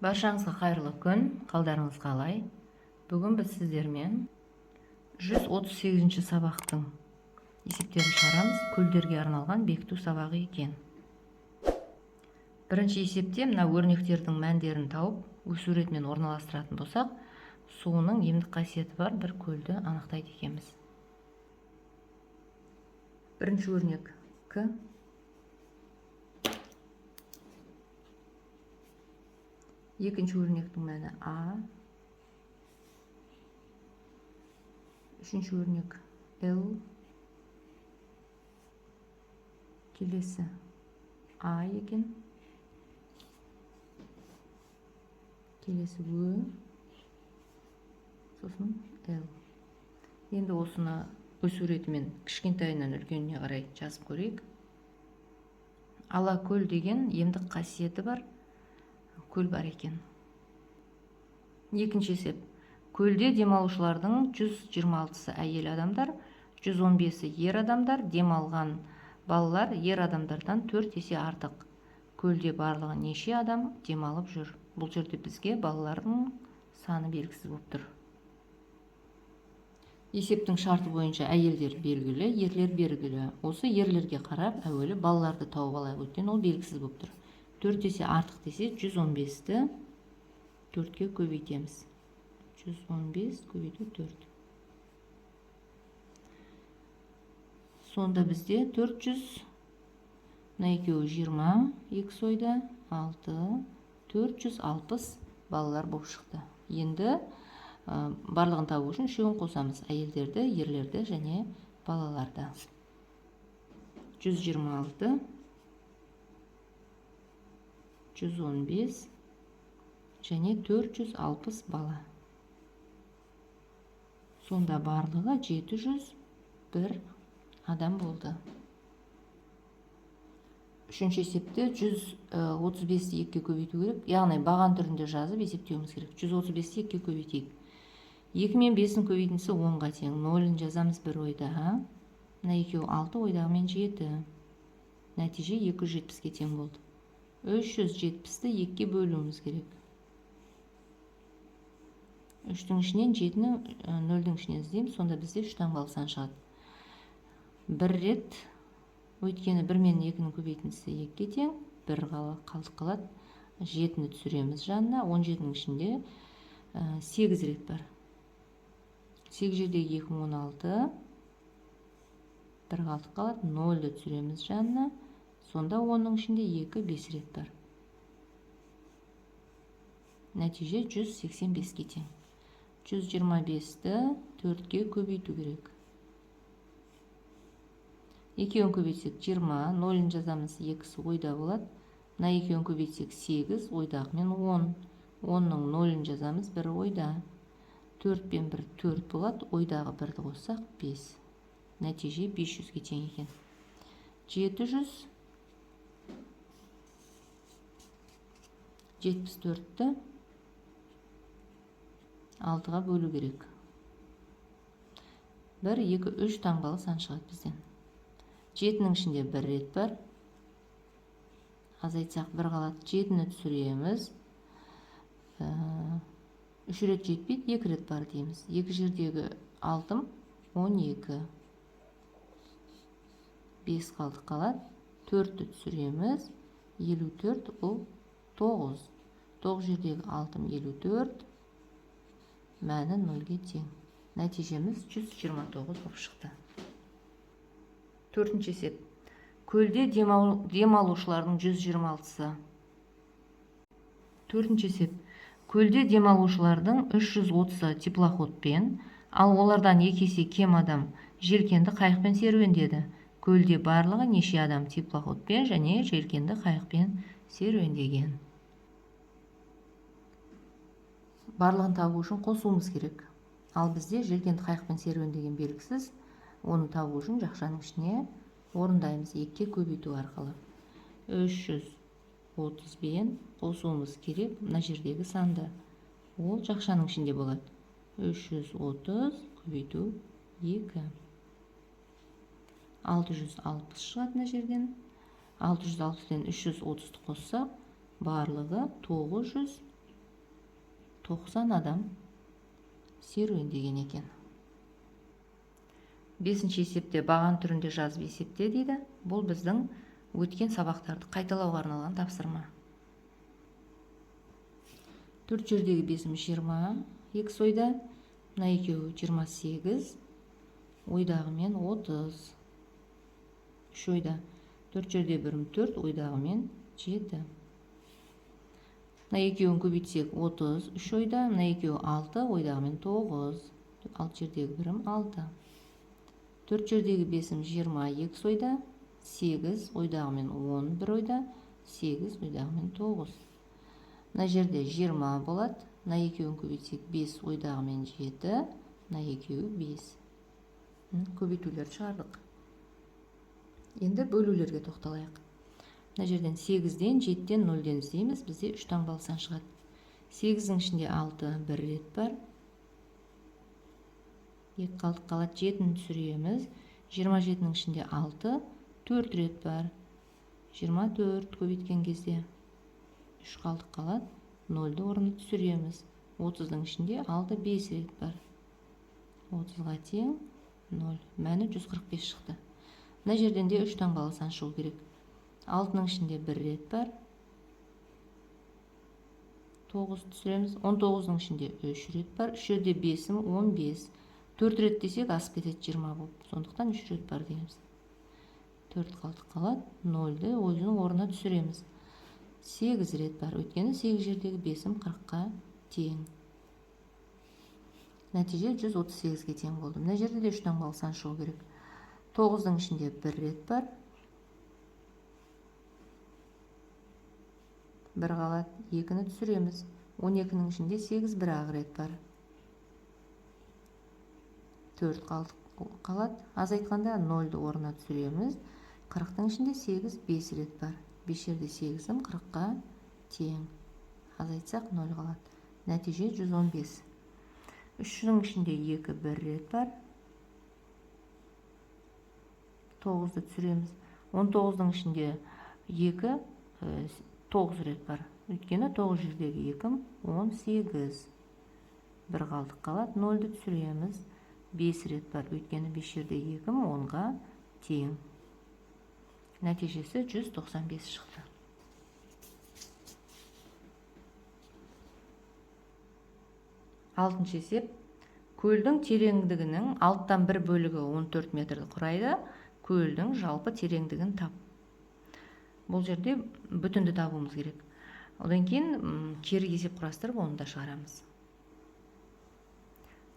Баршаңызға қайырлы күн, қалдарыңыз қалай? Бүгін біз сіздермен 138-ші сабақтың есептерін шығарамыз. Көлдерге арналған бекіту сабағы екен. Бірінші есепте мына өрнектердің мәндерін тауып, өсу ретімен орналастыратын болсақ, суының емдік қасиеті бар бір көлді анықтайды екенбіз. Бірінші өрнек К. Екінші өрнектің мәні А. Үшінші өрнек Л. Келесі А екен. Келесі Ö. Сосын Л. Енді осыны өсу ретімен кішкентайынан үлкеніне қарай жазып көрейік. Алакөл деген емдік қасиеті бар көл бар екен. Екінші есеп. Көлде демалушылардың 126-сы әйел адамдар, 115-і ер адамдар, демалған балалар ер адамдардан 4 есе артық. Көлде барлығы неше адам демалып жүр? Бұл жерде бізге балалардың саны белгісіз болып тұр. Есептің шарты бойынша әйелдер белгілі, ерлер белгілі. Осы ерлерге қарап, әуелі балаларды тауып алайық, өйткені ол белгісіз болып тұр. 4 есе артық десе 115-ті 4-ке көбейтеміз. 115 көбейту 4. Сонда бізде 400, мына екеуі 20, 2 ойда 6, 460 балалар болып шықты. Енді барлығын табу үшін үшеуін қосамыз. Әйелдерді, ерлерді және балаларды. 126, 115 және 460 бала. Сонда барлығы 701 адам болды. Үшінші есепте 135-ті 2-ке көбейту керек. Яғни баған түрінде жазып есептеуіміз керек. 135-ті 2-ке көбейтейік. 2 мен 5-ін көбейтіндісі 10-ға тең. 0-ін жазамыз бір ойда. Мына екеуі 6, ойдағы мен 7. Нәтиже 270-ке тең болды. 370-ті 2-ке бөлуіміз керек. 3-тің ішінен 7-ні 0-дің ішінен іздейміз, сонда бізде 3 таңбалы сан шығады. Бір рет, өйткені 1 мен 2-ның көбейтіндісі 2-ке тең, 1 қалдық қалады. 7-ні түсіреміз жанына, 17-ның ішінде 8 рет бар. 8 жердегі 2 16, 1 қалдық қалады, 0-ді түсіреміз жанына. Сонда 10-ның ішінде 2 5 рет бар. Нәтиже 185-ке тең. 125-ті 4-ке көбейту керек. 2-ін көбейтсек 20, 0-ін жазамыз 2-сі ойда болады. Мына 2-ін көбейтсек 8, ойдағы мен 10. 10-ның 0-ін жазамыз 1 ойда. 4 пен 1 4 болады, ойдағы 1-ді қоссақ 5. Нәтиже 500-ге тең екен. 774-ті 6-ға бөлу керек. 1, 2, 3 таңбалы сан шығады бізден. 7-ның ішінде 1 рет бар. Азайтсақ 1 қалады. 7-ні түсіреміз. 3 рет жетпейді, 2 рет бар дейміз. 2 жердегі 6 12. 5 қалдық қалады. 4-ті түсіреміз. 54 ол 9. 9 жердегі 6 54. Мәні 0-ге тең. Нәтижеміз 129 болып шықты. Төртінші есеп. Көлде демалушылардың 126-сы. Төртінші есеп. Көлде демалушылардың 330-сы теплоходпен, ал олардан 2 есе кем адам желкенді қайықпен серуендеді. Көлде барлығы неше адам теплоходпен және желкенді қайықпен серуендеген. Барлығын табу үшін қосуымыз керек. Ал бізде желкенді қайықпен серуендеген белгісіз. Оны табу үшін жақшаның ішіне орындаймыз 2-ке көбейту арқылы. 330-бен қосуымыз керек мына жердегі санды. Ол жақшаның ішінде болады. 330 көбейту 2. 660 шығады мына жерден. 660-тен 330-ті қоссақ, барлығы 900 90 адам серуен деген екен. 5-ші есепте баған түрінде жазып есепте дейді. Бұл біздің өткен сабақтарды қайталауға арналған тапсырма. 4 жердегі 5-ім 20, x ойда, мына екеуі 28, ойдағымен 30. 3 ойда 4 жерде 1-ім 4, ойдағымен 7. Мына екеуін көбейтсек 30, 3 ойда, мына екеуі 6, ойдағымен 9. 6 жердегі 1-ім 6. 4 жердегі 5-ім 20, x ойда, 8, ойдағымен 10, 1 ойда, 8, ойдағымен 9. Мына жерде 20 болады, мына екеуін көбейтсек 5, ойдағымен 7, мына екеуі 5. Көбейтулерді шығардық. Енді бөлулерге тоқталайық. Мына жерден 8-ден, 7-ден, 0-ден іздейміз. Бізде 3 таңбалы сан шығады. 8-дің ішінде 6 бір рет бар. 2 қалдық қалады. 7-ні түсіреміз. 27-ның ішінде 6 4 рет бар. 24 көбейткен кезде 3 қалдық қалады. 0-ді орнына түсіреміз. 30-ның ішінде 6 5 рет бар. 30-ға тең 0. Мәні 145 шықты. Мына жерден де 3 таңбалы сан шығу керек. 6-ның ішінде 1 рет бар. 9 түсіреміз. 19-ның ішінде 3 рет бар. 3 жерде 5-ім 15. 4 рет десек асып кетеді 20 болып. Сондықтан 3 рет бар дейміз. 4 қалдық қалады. 0-ді өзінің орнына түсіреміз. 8 рет бар. Өйткені 8 жердегі 5-ім 40-қа тең. Нәтиже 138-ге тең болды. Мына жерде де 3 таңбалы сан шығу керек. 9-ның ішінде 1 рет бар. 1 қалады. 2-ні түсіреміз. 12-ның ішінде 8 бір-ақ рет бар. 4 қалады. Аз айтқанда 0-ді орнына түсіреміз. 40-ның ішінде 8 5 рет бар. 5 жерде 8-ім 40-қа тең. Аз айтсақ 0 қалады. Нәтиже 115. 3-ның ішінде 2 бір рет бар. 9-ды түсіреміз. 19-ның ішінде 2 9 рет бар. Өйткені 9 жердегі 2-ім 18. 1 қалдық қалады. 0-ді түсіреміз. 5 рет бар. Өйткені 5 жердегі 2-ім 10-ға тең. Нәтижесі 195 шықты. 6-шы есеп. Көлдің тереңдігінің алттан бір бөлігі 14 метрді құрайды. Көлдің жалпы тереңдігін тап. Бұл жерде бүтінді табуымыз керек. Одан кейін кері есеп құрастырып оны да шығарамыз.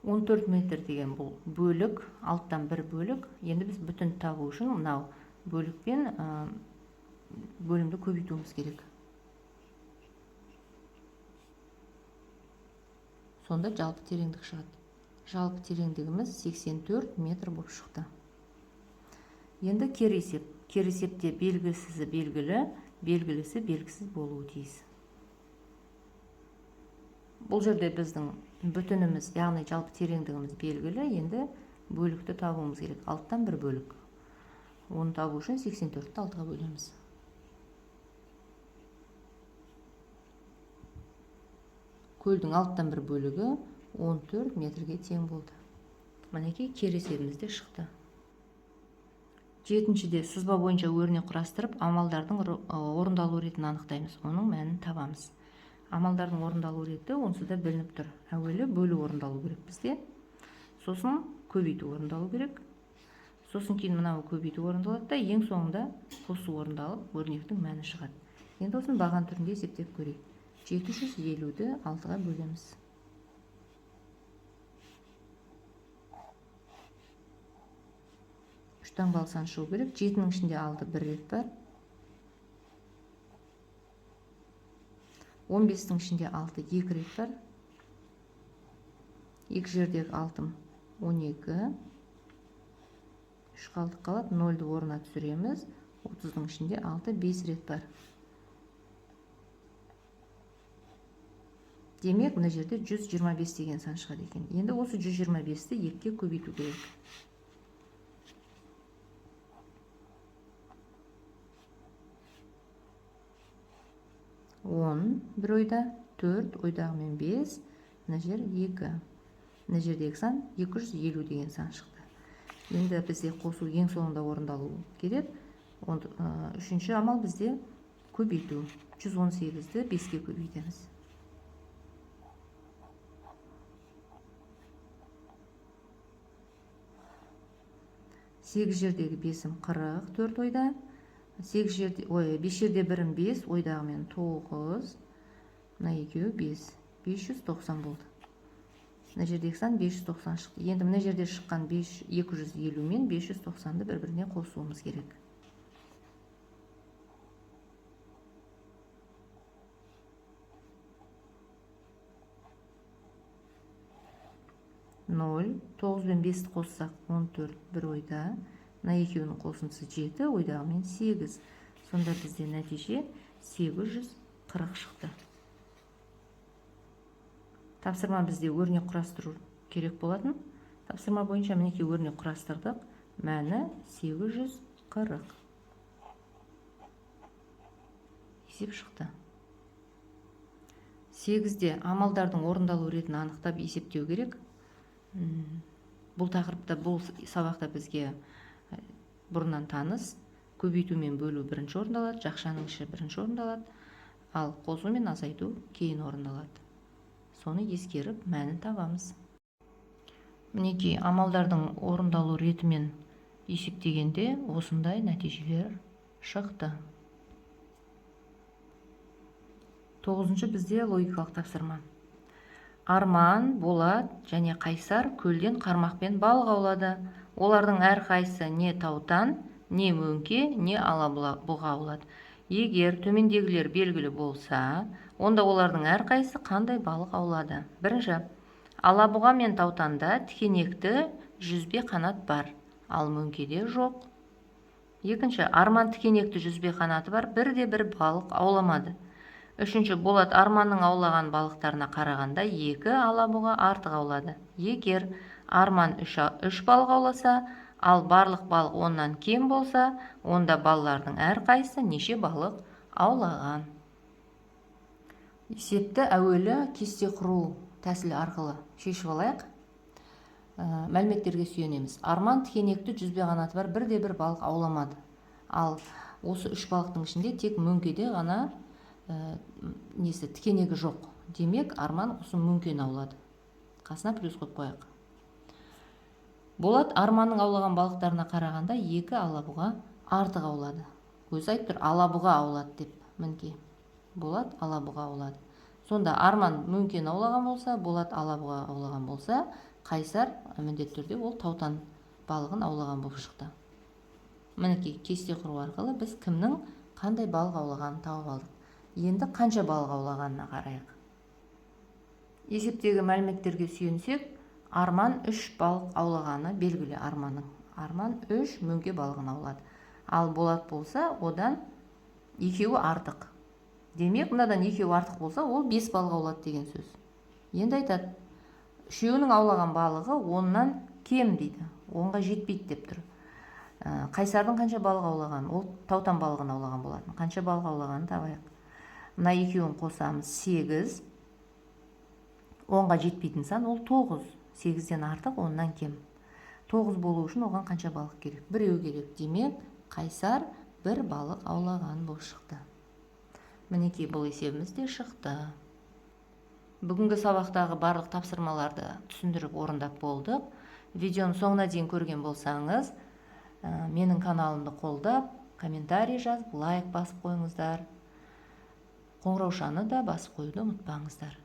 14 метр деген бұл бөлік, алттан бір бөлік. Енді біз бүтінді табу үшін мынау бөлікпен бөлімді көбейтуіміз керек. Сонда жалпы тереңдік шығады. Жалпы тереңдігіміз 84 метр болып шықты. Енді кері есеп. Кері есепте белгісізі белгілі, белгілісі белгісіз болуы тиіс. Бұл жерде біздің бүтініміз, яғни жалпы тереңдігіміз белгілі, енді бөлікті табуымыз керек. Алттан бір бөлік. Оны табу үшін 84-ті 6-ға бөлеміз. Көлдің алттан бір бөлігі 14 метрге тең болды. Мінекей кері есебіміз де шықты. 7-шіде сызба бойынша өрнек құрастырып, амалдардың орындалу ретін анықтаймыз. Оның мәнін табамыз. Амалдардың орындалу реті онсыз да білініп тұр. Әуелі бөлу орындалу керек бізде. Сосын көбейту орындалу керек. Сосын кейін мынау көбейту орындалады да, ең соңында қосу орындалып, өрнектің мәні шығады. Енді осын баған түрінде есептеп көрейік. 750-ді 6-ға бөлеміз. 3 таңбалы сан шығу керек. 7-ның ішінде 6 бір рет бар. 15-дің ішінде 6 2 рет бар. 2 жердегі 6-ым 12. 3 қалдық қалады. 0-ді орнына түсіреміз. 30-ның ішінде 6 5 рет бар. Демек, мына жерде 125 деген сан шығады екен. Енді осы 125-ті 2-ге көбейту керек. 10 бір ойда, 4 ойдағымен 5, мына жер 2. Мына жердегі сан 250 деген сан шықты. Енді бізде қосу ең соңында орындалу керек. Үшінші амал бізде көбейту. 118-ді 5-ке көбейтеміз. Сегіз жердегі 5-ім 44 ойда. 5 жерде 1-ім 5, ойдағымен 9. Мына екеуі 5. 590 болды. Мына жердегі сан 590 шықты. Енді мына жерде шыққан 250 мен 590-ды бір-біріне қосуымыз керек. 0, 9 мен 5-ті қоссақ 14, бір ойда. Мына екеуінің қосындысы 7, ойдағымен 8. Сонда бізде нәтиже 840 шықты. Тапсырма бізде өрнек құрастыру керек болатын. Тапсырма бойынша мінекей өрнек құрастырдық. Мәні 840. Есеп шықты. 8-де амалдардың орындалу ретін анықтап есептеу керек. Бұл тақырыпта, бұл сабақта бізге бұрыннан таныс. Көбейту мен бөлу бірінші орындалады, жақшаның іші бірінші орындалады, ал қосу мен азайту кейін орындалады. Соны ескеріп, мәнін табамыз. Мінекей амалдардың орындалу ретімен есептегенде осындай нәтижелер шықты. 9-шы бізде логикалық тапсырма. Арман, Болат және Қайсар көлден қармақпен балық аулады. Олардың әрқайсысы не таутан, не мөңке, не алабұға аулады. Егер төмендегілер белгілі болса, онда олардың әрқайсысы қандай балық аулады? Бірінші, алабұға мен таутанда тікенекті жүзбе қанат бар, ал мөңкеде жоқ. Екінші, Арман тікенекті жүзбе қанаты бар, бірде-бір балық ауламады. Үшінші, Болат Арманның аулаған балықтарына қарағанда 2 алабұға артық аулады. Егер Арман 3 балық ауласа, ал барлық балық 10-нан кем болса, онда балалардың әрқайсысы неше балық аулаған? Есепті әуелі кесте құру тәсілі арқылы шешіп алайық. Мәліметтерге сүйенеміз. Арман тікенекті жүзбе қанаты бар, бірде-бір балық ауламады. Ал осы 3 балықтың ішінде тек мөңкеде ғана тікенегі жоқ. Демек, Арман осы мөңкені аулады. Қасына плюс қойып қояйық. Болат Арманның аулаған балықтарына қарағанда 2 алабұға артық аулады. Өзі айтып тұр, алабұға аулады деп. Мінекей. Болат алабұға аулады. Сонда Арман мөңкені аулаған болса, Болат алабұға аулаған болса, Қайсар міндетті түрде ол таутан балығын аулаған болып шықты. Мінекей, кесте құру арқылы біз кімнің қандай балық аулағанын тауып алдық. Енді қанша балық аулағанына қарайық. Есептегі мәліметтерге сүйенсек, Арман 3 балық аулағаны белгілі Арманның. Арман 3 мөңке балығын аулады. Ал Болат болса, одан 2 артық. Демек, мынадан 2 артық болса, ол 5 балық аулады деген сөз. Енді айтады, 3-інің аулаған балығы 10-нан кем дейді. 10-ға жетпейді деп тұр. Қайсардың қанша балық аулаған? Ол таутан балығын аулаған болатын. Қанша балық аулағанын табайық. Мына екеуін қосамыз 8. 10-ға жетпейтін сан ол 9. 8-ден артық, 10-нан кем. 9 болу үшін оған қанша балық керек? Біреу керек. Демек, Қайсар 1 балық аулаған болып шықты. Мінекей, бұл есебіміз де шықты. Бүгінгі сабақтағы барлық тапсырмаларды түсіндіріп орындап болдық. Видеоны соңына дейін көрген болсаңыз, менің каналымды қолдап, комментарий жазып, лайк басып қойыңыздар. Қоңыраушаны да басып қоюды ұмытпаңыздар.